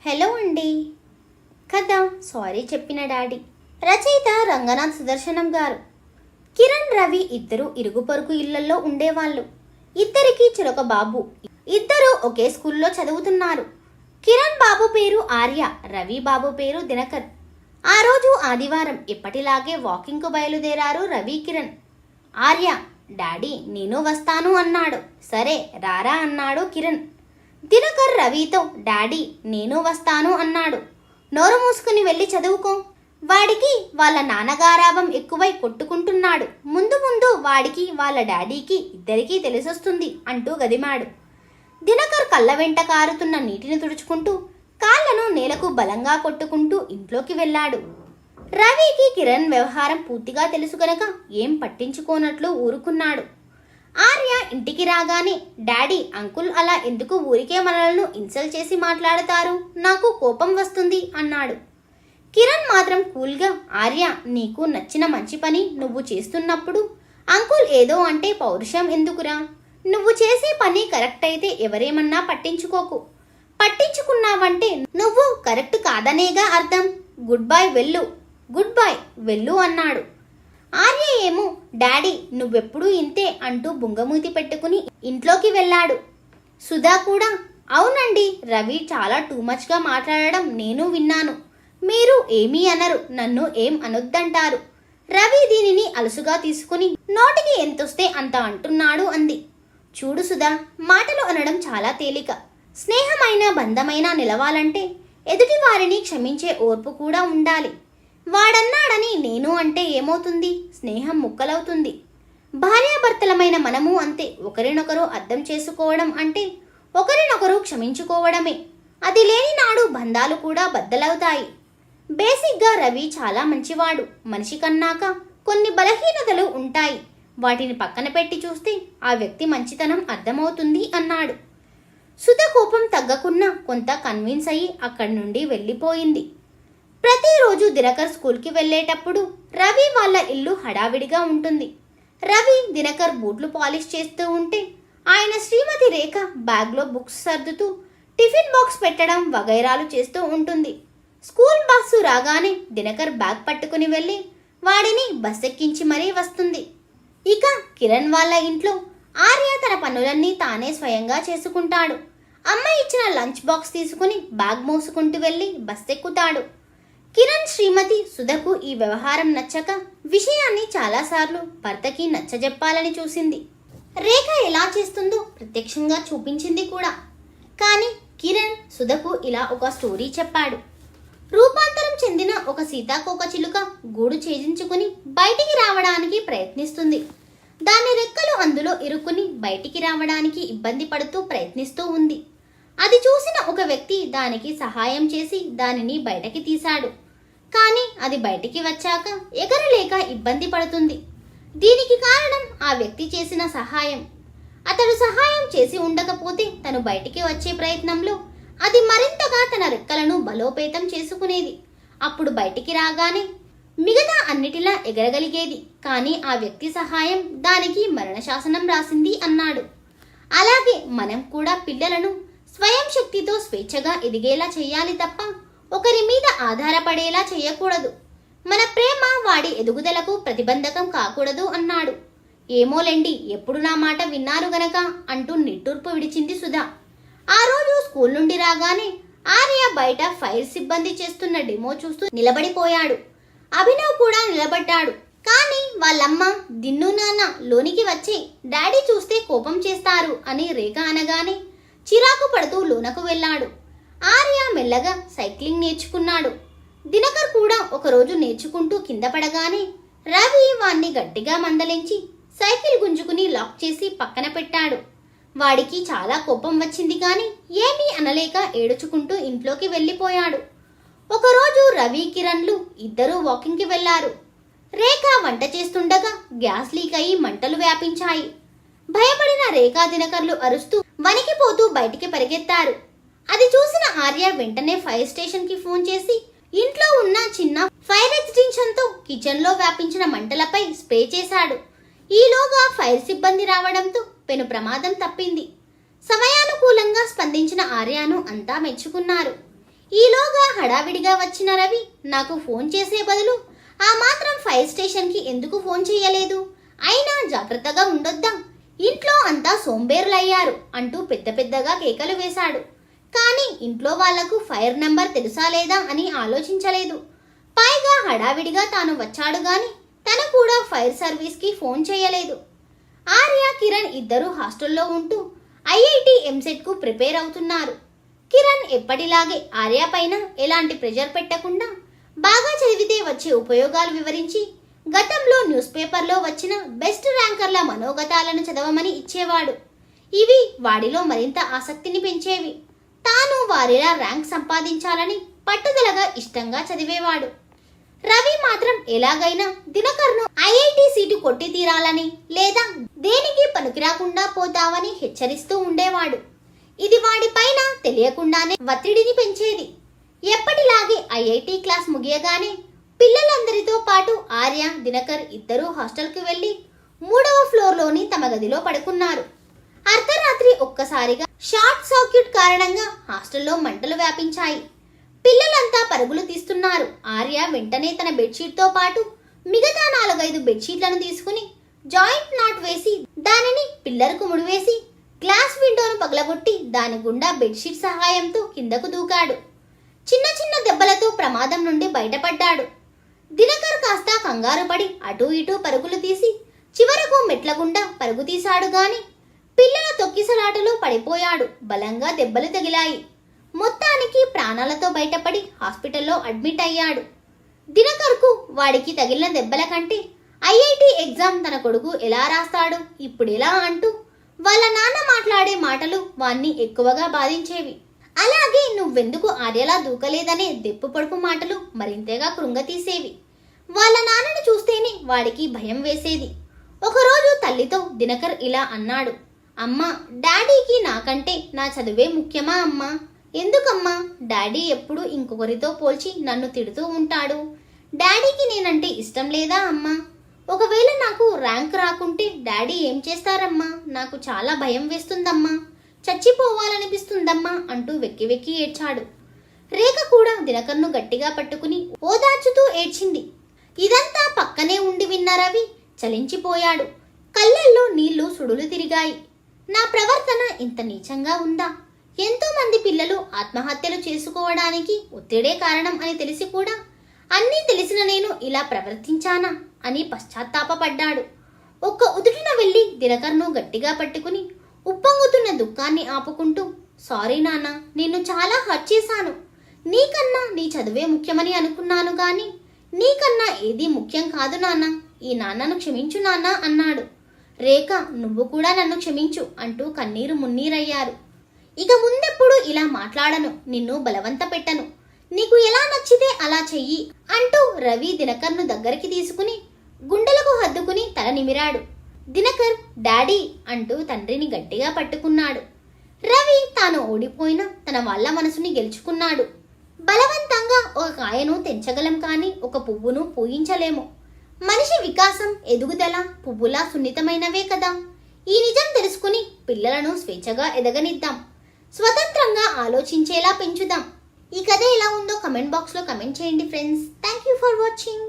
Hello అండి. కథ sorry చెప్పిన డాడీ. రచయిత రంగనాథ్ సుదర్శనం గారు. కిరణ్, రవి ఇద్దరు ఇరుగు పొరుగు ఇళ్లలో ఉండేవాళ్ళు. ఇద్దరికి చెరొక బాబు. ఇద్దరు ఒకే స్కూల్లో చదువుతున్నారు. కిరణ్ బాబు పేరు ఆర్య, రవి బాబు పేరు దినకర్. ఆ రోజు ఆదివారం. ఎప్పటిలాగే వాకింగ్కు బయలుదేరారు రవి, కిరణ్. ఆర్య, డాడీ నేను వస్తాను అన్నాడు. సరే రారా అన్నాడు కిరణ్. దినకర్ రవితో, డాడీ నేను వస్తాను అన్నాడు. నోరు మూసుకుని వెళ్ళి చదువుకో. వాడికి వాళ్ళ నాన్నగారాభం ఎక్కువై కొట్టుకుంటున్నాడు. ముందు ముందు వాడికి వాళ్ళ డాడీకి ఇద్దరికీ తెలిసొస్తుంది అంటూ గదిమాడు. దినకర్ కళ్ళ వెంట కారుతున్న నీటిని తుడుచుకుంటూ కాళ్లను నేలకు బలంగా కొట్టుకుంటూ ఇంట్లోకి వెళ్ళాడు. రవికి కిరణ్ వ్యవహారం పూర్తిగా తెలుసు గనక ఏం పట్టించుకోనట్లు ఊరుకున్నాడు. ఆర్య ఇంటికి రాగానే, డాడీ అంకుల్ అలా ఎందుకు ఊరికే మనలను ఇన్సల్ట్ చేసి మాట్లాడతారు, నాకు కోపం వస్తుంది అన్నాడు. కిరణ్ మాత్రం కూల్గా, ఆర్య నీకు నచ్చిన మంచి పని నువ్వు చేస్తున్నప్పుడు అంకుల్ ఏదో అంటే పౌరుషం ఎందుకురా? నువ్వు చేసే పని కరెక్ట్ అయితే ఎవరేమన్నా పట్టించుకోకు. పట్టించుకున్నావంటే నువ్వు కరెక్ట్ కాదనేగా అర్థం. గుడ్ బై వెళ్ళు, గుడ్ బై వెళ్ళు అన్నాడు. ఆర్య ఏమో, డాడీ నువ్వెప్పుడూ ఇంతే అంటూ బుంగమూతి పెట్టుకుని ఇంట్లోకి వెళ్ళాడు. సుధా కూడా, అవునండి రవి చాలా టూ మచ్గా మాట్లాడడం నేను విన్నాను. మీరు ఏమీ అనరు, నన్ను ఏం అనొద్దంటారు. రవి దీనిని అలుసుగా తీసుకుని నోటికి ఎంతొస్తే అంత అంటున్నాడు అంది. చూడు సుధా, మాటలు అనడం చాలా తేలిక. స్నేహమైన బంధమైన నిలవాలంటే ఎదుటి వారిని క్షమించే ఓర్పు కూడా ఉండాలి. వాడన్నాడని నేను అంటే ఏమవుతుంది? స్నేహం ముక్కలవుతుంది. భార్యాభర్తలమైన మనము అంతే. ఒకరినొకరు అర్థం చేసుకోవడం అంటే ఒకరినొకరు క్షమించుకోవడమే. అది లేని నాడు బంధాలు కూడా బద్దలవుతాయి. బేసిక్గా రవి చాలా మంచివాడు. మనిషి కన్నాక కొన్ని బలహీనతలు ఉంటాయి. వాటిని పక్కన పెట్టి చూస్తే ఆ వ్యక్తి మంచితనం అర్థమవుతుంది అన్నాడు. సుధ కోపం తగ్గకున్నా కొంత కన్విన్స్ అయ్యి అక్కడి నుండి వెళ్ళిపోయింది. ప్రతిరోజు దినకర్ స్కూల్కి వెళ్ళేటప్పుడు రవి వాళ్ళ ఇల్లు హడావిడిగా ఉంటుంది. రవి దినకర్ బూట్లు పాలిష్ చేస్తూ ఉంటే ఆయన శ్రీమతి రేఖ బ్యాగ్లో బుక్స్ సర్దుతూ టిఫిన్ బాక్స్ పెట్టడం వగైరాలు చేస్తూ ఉంటుంది. స్కూల్ బస్సు రాగానే దినకర్ బ్యాగ్ పట్టుకుని వెళ్ళి వాడిని బస్ ఎక్కించి మరీ వస్తుంది. ఇక కిరణ్ వాళ్ళ ఇంట్లో ఆర్య తన పనులన్నీ తానే స్వయంగా చేసుకుంటాడు. అమ్మ ఇచ్చిన లంచ్ బాక్స్ తీసుకుని బ్యాగ్ మోసుకుంటూ వెళ్ళి బస్ ఎక్కుతాడు. కిరణ్ శ్రీమతి సుధకు ఈ వ్యవహారం నచ్చక విషయాన్ని చాలాసార్లు భర్తకి నచ్చజెప్పాలని చూసింది. రేఖ ఎలా చేస్తుందో ప్రత్యక్షంగా చూపించింది కూడా. కానీ కిరణ్ సుధకు ఇలా ఒక స్టోరీ చెప్పాడు. రూపాంతరం చెందిన ఒక సీతాకోకచిలుక గూడు ఛేదించుకుని బయటికి రావడానికి ప్రయత్నిస్తుంది. దాని రెక్కలు అందులో ఇరుక్కుని బయటికి రావడానికి ఇబ్బంది పడుతూ ప్రయత్నిస్తూ ఉంది. అది చూసిన ఒక వ్యక్తి దానికి సహాయం చేసి దానిని బయటకి తీశాడు. కానీ అది బయటికి వచ్చాక ఎగరలేక ఇబ్బంది పడుతుంది. దీనికి కారణం ఆ వ్యక్తి చేసిన సహాయం. అతడు సహాయం చేసి ఉండకపోతే తను బయటికి వచ్చే ప్రయత్నంలో అది మరింతగా తన రెక్కలను బలోపేతం చేసుకునేది. అప్పుడు బయటికి రాగానే మిగతా అన్నిటిలా ఎగరగలిగేది. కానీ ఆ వ్యక్తి సహాయం దానికి మరణశాసనం రాసింది అన్నాడు. అలాగే మనం కూడా పిల్లలను స్వయం శక్తితో స్వేచ్ఛగా ఎదిగేలా చేయాలి తప్ప ఒకరి మీద ఆధారపడేలా చేయకూడదు. మన ప్రేమ వాడి ఎదుగుదలకు ప్రతిబంధకం కాకూడదు అన్నాడు. ఏమోలేండి, ఎప్పుడు నా మాట విన్నారు గనక అంటూ నిట్టూర్పు విడిచింది సుధా. ఆ రోజు స్కూల్ నుండి రాగానే ఆర్య బయట ఫైర్ సిబ్బంది చేస్తున్న డెమో చూస్తూ నిలబడిపోయాడు. అభినవ్ కూడా నిలబడ్డాడు. కానీ వాళ్ళమ్మ, దిన్ను నాన్న లోనికి వచ్చి డాడీ చూస్తే కోపం చేస్తారు అని రేఖ అనగానే చిరాకు పడుతూ లోనకు వెళ్ళాడు. ఆర్య మెల్లగా సైక్లింగ్ నేర్చుకున్నాడు. దినకర్ కూడా ఒకరోజు నేర్చుకుంటూ కింద పడగానే రవి వాణ్ణి గట్టిగా మందలించి సైకిల్ గుంజుకుని లాక్ చేసి పక్కన పెట్టాడు. వాడికి చాలా కోపం వచ్చింది కానీ ఏమీ అనలేక ఏడుచుకుంటూ ఇంట్లోకి వెళ్ళిపోయాడు. ఒకరోజు రవి, కిరణ్లు ఇద్దరూ వాకింగ్కి వెళ్లారు. రేఖ వంట చేస్తుండగా గ్యాస్ లీక్ అయి మంటలు వ్యాపించాయి. భయపడిన రేఖా, దినకర్లు అరుస్తూ వణికిపోతూ బయటికి పరిగెత్తారు. అది చూసిన ఆర్య వెంటనే ఫైర్ స్టేషన్ కి ఫోన్ చేసి ఇంట్లో ఉన్న చిన్న ఫైర్ ఎక్స్టెన్షన్ తో కిచెన్ లో వ్యాపించిన మంటలపై స్ప్రే చేశాడు. ఈలోగా ఫైర్ సిబ్బంది రావడంతో పెను ప్రమాదం తప్పింది. సమయానుకూలంగా స్పందించిన ఆర్యను అంతా మెచ్చుకున్నారు. ఈలోగా హడావిడిగా వచ్చిన రవి నాకు ఫోన్ చేసే బదులు ఆ మాత్రం ఫైర్ స్టేషన్కి ఎందుకు ఫోన్ చేయలేదు? అయినా జాగ్రత్తగా ఉండొద్దా? ఇంట్లో అంతా సోంబేరులయ్యారు అంటూ పెద్ద పెద్దగా కేకలు వేశాడు. కానీ ఇంట్లో వాళ్లకు ఫైర్ నెంబర్ తెలుసా లేదా అని ఆలోచించలేదు. పైగా హడావిడిగా తాను వచ్చాడు గాని తను కూడా ఫైర్ సర్వీస్కి ఫోన్ చేయలేదు. ఆర్య, కిరణ్ ఇద్దరూ హాస్టల్లో ఉంటూ ఐఐటి ఎంసెట్కు ప్రిపేర్ అవుతున్నారు. కిరణ్ ఎప్పటిలాగే ఆర్య పైన ఎలాంటి ప్రెషర్ పెట్టకుండా బాగా చదివితే వచ్చే ఉపయోగాలు వివరించి గతంలో న్యూస్ పేపర్లో వచ్చిన బెస్ట్ ర్యాంకర్ల మనోగతాలను చదవమని ఇచ్చేవాడు. ఇవి వాడిలో మరింత ఆసక్తిని పెంచేవి. తాను వారిలా ర్యాంక్ సంపాదించాలని పట్టుదలగా ఇష్టంగా చదివేవాడు. రవి మాత్రం ఎలాగైనా దినకర్ను ఐఐటి సీటు కొట్టి తీరాలని లేదా దేనికి పనికిరాకుండా పోతావని హెచ్చరిస్తూ ఉండేవాడు. ఇది వాడి పైన తెలియకుండానే ఒత్తిడిని పెంచేది. ఎప్పటిలాగే ఐఐటి క్లాస్ ముగియగానే పిల్లలందరితో పాటు ఆర్య, దినకర్ ఇద్దరూ హాస్టల్కి వెళ్లి 3వ ఫ్లోర్లోని తమ గదిలో పడుకున్నారు. అర్ధరాత్రి ఒక్కసారిగా షార్ట్ సర్క్యూట్ కారణంగా హాస్టల్లో మంటలు వ్యాపించాయి. పిల్లలంతా పరుగులు తీస్తున్నారు. ఆర్య వెంటనే తన బెడ్షీట్తో పాటు మిగతా 4-5 బెడ్షీట్లను తీసుకుని జాయింట్ నాట్ వేసి దానిని పిల్లర్కు ముడివేసి గ్లాస్ విండోను పగలగొట్టి దాని గుండా బెడ్షీట్ సహాయంతో కిందకు దూకాడు. చిన్న చిన్న దెబ్బలతో ప్రమాదం నుండి బయటపడ్డాడు. దినకర్ కాస్త కంగారు పడి అటూ ఇటూ పరుగులు తీసి చివరకు మెట్ల గుండా పరుగు తీశాడు గాని పిల్లల తొక్కిసలాటలో పడిపోయాడు. బలంగా దెబ్బలు తగిలాయి. మొత్తానికి ప్రాణాలతో బయటపడి హాస్పిటల్లో అడ్మిట్ అయ్యాడు. దినకర్కు వాడికి తగిలిన దెబ్బల కంటే ఐఐటి ఎగ్జామ్ తన కొడుకు ఎలా రాస్తాడు, ఇప్పుడెలా అంటూ వాళ్ళ నాన్న మాట్లాడే మాటలు వాణ్ణి ఎక్కువగా బాధించేవి. అలాగే నువ్వెందుకు ఆర్యలా దూకలేదనే దెప్పు పొడుపు మాటలు మరింతగా కృంగతీసేవి. వాళ్ళ నాన్నను చూస్తేనే వాడికి భయం వేసేది. ఒకరోజు తల్లితో దినకర్ ఇలా అన్నాడు. అమ్మా, డాడీకి నాకంటే నా చదువే ముఖ్యమా అమ్మా? ఎందుకమ్మా? డాడీ ఎప్పుడు ఇంకొకరితో పోల్చి నన్ను తిడుతూ ఉంటాడు. డాడీకి నేనంటే ఇష్టం లేదా అమ్మా? ఒకవేళ నాకు ర్యాంక్ రాకుంటే డాడీ ఏం చేస్తారమ్మా? నాకు చాలా భయం వేస్తుందమ్మా, చచ్చిపోవాలనిపిస్తుందమ్మా అంటూ వెక్కి వెక్కి ఏడ్చాడు. రేఖ కూడా దినకర్ను గట్టిగా పట్టుకుని ఓదార్చుతూ ఏడ్చింది. ఇదంతా పక్కనే ఉండి విన్న రవి చలించిపోయాడు. కళ్ళల్లో నీళ్లు సుడులు తిరిగాయి. నా ప్రవర్తన ఇంత నీచంగా ఉందా? ఎంతో మంది పిల్లలు ఆత్మహత్యలు చేసుకోవడానికి ఒత్తిడే కారణం అని తెలిసి కూడా అన్నీ తెలిసిన నేను ఇలా ప్రవర్తించానా అని పశ్చాత్తాపపడ్డాడు. ఒక్క ఉదుటిన వెళ్ళి దినకర్ను గట్టిగా పట్టుకుని ఉప్పొంగుతున్న దుఃఖాన్ని ఆపుకుంటూ, సారీ నాన్న, నిన్ను చాలా హర్ట్ చేశాను. నీకన్నా నీ చదువే ముఖ్యమని అనుకున్నాను గాని నీకన్నా ఏదీ ముఖ్యం కాదు నాన్న. ఈ నాన్నను క్షమించు నాన్న అన్నాడు. రేఖ, నువ్వు కూడా నన్ను క్షమించు అంటూ కన్నీరు మున్నీరయ్యారు. ఇక ముందెప్పుడు ఇలా మాట్లాడను, నిన్ను బలవంత పెట్టను, నీకు ఎలా నచ్చితే అలా చెయ్యి అంటూ రవి దినకర్ను దగ్గరికి తీసుకుని గుండెలకు హద్దుకుని తల నిమిరాడు. దినకర్ డాడీ అంటూ తండ్రిని గట్టిగా పట్టుకున్నాడు. రవి తాను ఓడిపోయిన తన వాళ్ళ మనసుని గెలుచుకున్నాడు. బలవంతంగా ఒక కాయను తెంచగలం కానీ ఒక పువ్వును పూయించలేము. మనిషి వికాసం, ఎదుగుదల పువ్వులా సున్నితమైనవే కదా. ఈ నిజం తెలుసుకుని పిల్లలను స్వేచ్ఛగా ఎదగనిద్దాం, స్వతంత్రంగా ఆలోచించేలా పెంచుదాం. ఈ కథ ఎలా ఉందో కమెంట్ బాక్స్లో కమెంట్ చేయండి friends. Thank you for watching.